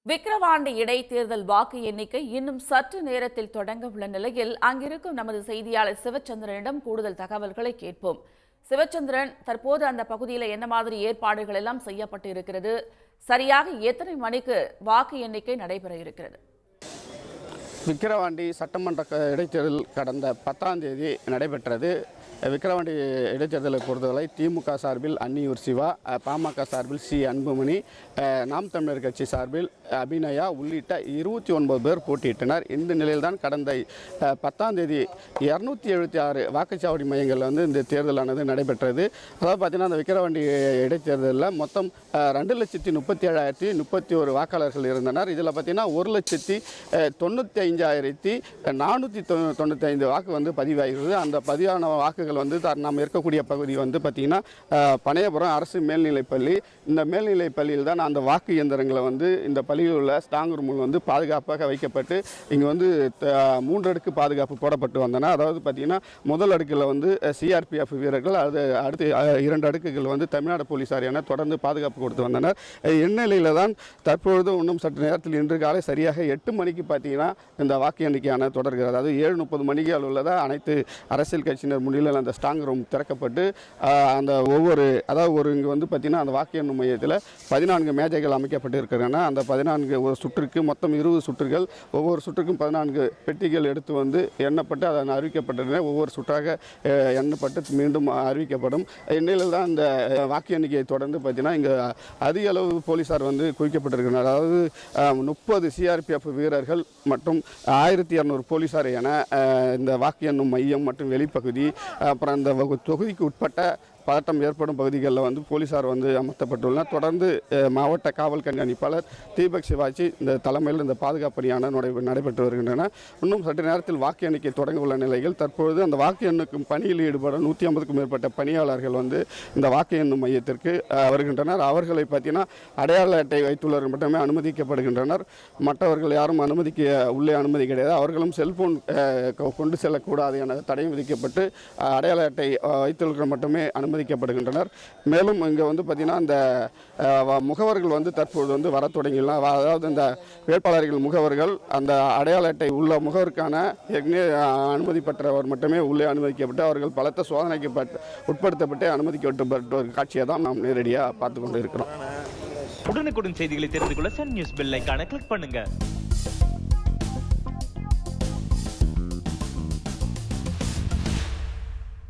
விக்கிரவாண்டி இடைத்தேர்தல் வாக்கு எண்ணிக்கை இன்னும் சற்று நேரத்தில் தொடங்க உள்ள நிலையில் அங்கிருக்கும் நமது செய்தியாளர் சிவச்சந்திரனிடம் கூடுதல் தகவல்களை கேட்போம். சிவச்சந்திரன், தற்போது அந்த பகுதியில் என்ன மாதிரி ஏற்பாடுகள் எல்லாம் செய்யப்பட்டு இருக்கிறது? சரியாக எத்தனை மணிக்கு வாக்கு எண்ணிக்கை நடைபெற இருக்கிறது? விக்கிரவாண்டி சட்டமன்ற இடைத்தேர்தல் கடந்த 10ஆம் தேதி நடைபெற்றது. விக்கிரவாண்டி இடைத்தேர்தலை பொறுத்தவரை திமுக சார்பில் அன்னியூர் சிவா, பாமக சார்பில் சி அன்புமணி, நாம் தமிழர் கட்சி சார்பில் அபிநயா உள்ளிட்ட 29 பேர் போட்டியிட்டனர். இந்த நிலையில்தான் கடந்த 10ஆம் தேதி 276 வாக்குச்சாவடி மையங்களில் இந்த தேர்தலானது நடைபெற்றது. அதாவது பார்த்தீங்கன்னா, அந்த விக்கிரவாண்டி இடைத்தேர்தலில் மொத்தம் 2,37,031 வாக்காளர்கள் இருந்தனர். இதில் பார்த்தீங்கன்னா 1,95,495 வாக்கு பதிவாகிறது. அந்த பதிவான வாக்குகள் நாம் இருக்கக்கூடிய பகுதி பார்த்தீங்கன்னா பனையபுரம் அரசு மேல்நிலைப்பள்ளி. இந்த மேல்நிலைப்பள்ளியில் தான் அந்த வாக்கு இயந்திரங்களை இந்த பள்ளியில் உள்ள ஸ்ட்ராங் ரூமில் பாதுகாப்பாக வைக்கப்பட்டு இங்கே 3 அடுக்கு பாதுகாப்பு போடப்பட்டு வந்தன. அதாவது பார்த்தீங்கன்னா, முதல் அடுக்கில் சிஆர்பிஎஃப் வீரர்கள், அடுத்து 2 அடுக்குகள் தமிழ்நாடு போலீசார் என தொடர்ந்து பாதுகாப்பு கொடுத்து வந்தனர். இந்நிலையில் தான் தற்பொழுது இன்னும் சற்று நேரத்தில் இன்று காலை சரியாக 8 மணிக்கு பார்த்தீங்கன்னா இந்த வாக்கு எண்ணிக்கையான தொடர்கிறது. அதாவது 7:30 மணிக்கு உள்ளதா அனைத்து அரசியல் கட்சியினர் முன்னிலையில் அந்த ஸ்ட்ராங் ரூம் திறக்கப்பட்டு அந்த இங்கே பார்த்தீங்கன்னா அந்த வாக்கு எண்ணும் மையத்தில் 14 மேஜைகள் அமைக்கப்பட்டு இருக்கின்றன. அந்த 14 ஒரு சுற்றுக்கு மொத்தம் 20 சுற்றுகள், ஒவ்வொரு சுற்றுக்கும் 14 பெட்டிகள் எடுத்து எண்ணப்பட்டு அதன் அறிவிக்கப்பட்டன. ஒவ்வொரு சுற்றாக எண்ணப்பட்டு மீண்டும் அறிவிக்கப்படும். இந்நிலையில் தான் இந்த வாக்கு எண்ணிக்கையை தொடர்ந்து பார்த்தீங்கன்னா இங்கே அதிக அளவு போலீசார் குவிக்கப்பட்டிருக்கிறார். அதாவது 30 சிஆர்பிஎஃப் வீரர்கள் மற்றும் 1200 போலீசார் என இந்த வாக்கு எண்ணும் மையம் மற்றும் வெளிப்பகுதி, அப்புறம் இந்த தொகுதிக்கு உட்பட்ட பதட்டம் ஏற்படும் பகுதிகளில் போலீசார் அமர்த்தப்பட்டுள்ளனர். தொடர்ந்து மாவட்ட காவல் கண்காணிப்பாளர் தீபக் சிவாஜி இந்த தலைமையில் இந்த பாதுகாப்பு பணியான நடைபெற்று வருகின்றன. இன்னும் சற்று நேரத்தில் வாக்கு எண்ணிக்கை தொடங்க உள்ள நிலையில் தற்பொழுது அந்த வாக்கு எண்ணுக்கும் பணியில் ஈடுபட 150க்கும் மேற்பட்ட பணியாளர்கள் இந்த வாக்கு எண்ணும் மையத்திற்கு வருகின்றனர். அவர்களை பார்த்தீங்கன்னா அடையாள அட்டை வைத்துள்ளவர்கள் மட்டுமே அனுமதிக்கப்படுகின்றனர். மற்றவர்கள் யாரும் உள்ளே அனுமதி கிடையாது. அவர்களும் செல்போன் கொண்டு செல்லக்கூடாது என தடை விதிக்கப்பட்டு அடையாள அட்டை வைத்துள்ளவர்கள் மட்டுமே அனுமதிக்கப்படுகின்றனர். மேலும் இங்கே பார்த்தீங்கன்னா இந்த முகவர்கள் தற்போது வர தொடங்கிடலாம். அதாவது இந்த வேட்பாளர்கள் முகவர்கள் அந்த அடையாள அட்டை உள்ள முகவருக்கான அனுமதி பெற்றவர் மட்டுமே உள்ளே அனுமதிக்கப்பட்டு அவர்கள் பலத்த சோதனைக்கு உட்படுத்தப்பட்டு அனுமதிக்கப்பட்ட ஒரு காட்சியை தான் நாம் நேரடியாக பார்த்து கொண்டு இருக்கிறோம். உடனுக்குடன் செய்திகளை தெரிந்து கொள்ள சன் நியூஸ் பெல் ஐகானை கிளிக் பண்ணுங்க.